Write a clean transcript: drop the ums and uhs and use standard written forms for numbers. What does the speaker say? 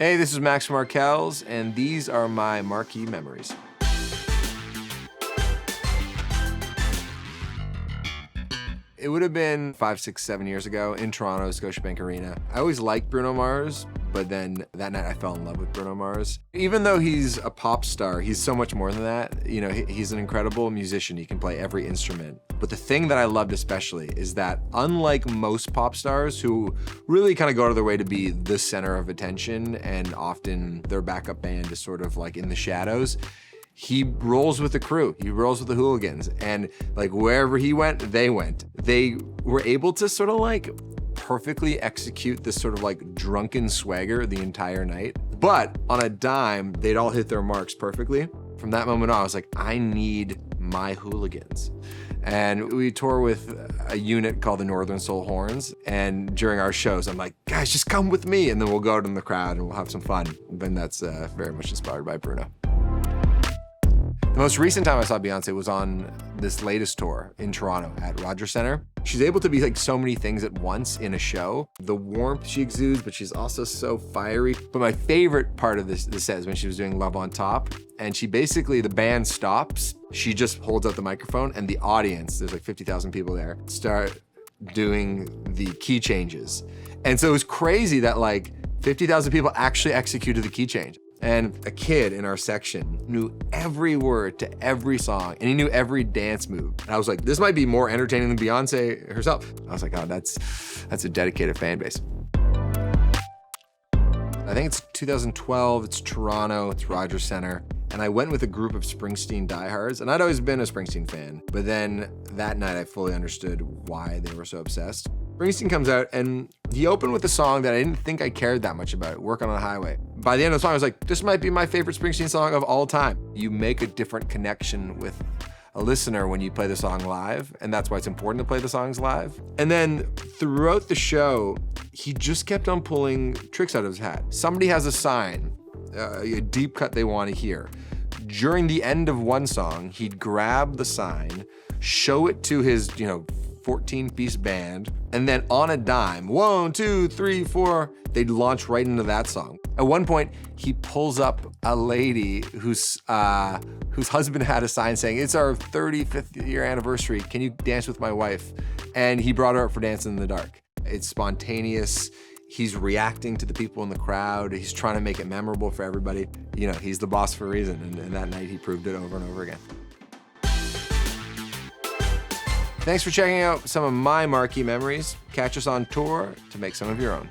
Hey, this is Max from Arkells, and these are my Marquee memories. It would have been 5, 6, 7 years ago in Toronto, Scotiabank Arena. I always liked Bruno Mars, but then that night I fell in love with Bruno Mars. Even though he's a pop star, he's so much more than that. You know, he's an incredible musician. He can play every instrument. But the thing that I loved especially is that unlike most pop stars who really kind of go out of their way to be the center of attention and often their backup band is sort of like in the shadows, he rolls with the crew. He rolls with the hooligans. And like wherever he went, they went. They were able to sort of like perfectly execute this sort of like drunken swagger the entire night. But on a dime, they'd all hit their marks perfectly. From that moment on, I was like, I need my hooligans. And we tour with a unit called the Northern Soul Horns. And during our shows, I'm like, guys, just come with me. And then we'll go out in the crowd and we'll have some fun. And that's very much inspired by Bruno. The most recent time I saw Beyoncé was on this latest tour in Toronto at Rogers Centre. She's able to be like so many things at once in a show. The warmth she exudes, but she's also so fiery. But my favorite part of this set is when she was doing Love on Top, and she basically, the band stops, she just holds out the microphone, and the audience, there's like 50,000 people there, start doing the key changes. And so it was crazy that like 50,000 people actually executed the key change. And a kid in our section knew every word to every song, and he knew every dance move. And I was like, this might be more entertaining than Beyoncé herself. I was like, oh, that's a dedicated fan base. I think it's 2012, it's Toronto, it's Rogers Centre. And I went with a group of Springsteen diehards, and I'd always been a Springsteen fan. But then that night I fully understood why they were so obsessed. Springsteen comes out and he opened with a song that I didn't think I cared that much about, Work on a Highway. By the end of the song, I was like, this might be my favorite Springsteen song of all time. You make a different connection with a listener when you play the song live, and that's why it's important to play the songs live. And then throughout the show, he just kept on pulling tricks out of his hat. Somebody has a sign, a deep cut they want to hear. During the end of one song, he'd grab the sign, show it to his, 14-piece band, and then on a dime, 1, 2, 3, 4, they'd launch right into that song. At one point, he pulls up a lady whose husband had a sign saying, it's our 35th year anniversary, can you dance with my wife? And he brought her up for Dancing in the Dark. It's spontaneous. He's reacting to the people in the crowd. He's trying to make it memorable for everybody. He's the boss for a reason, and that night he proved it over and over again. Thanks for checking out some of my Marquee memories. Catch us on tour to make some of your own.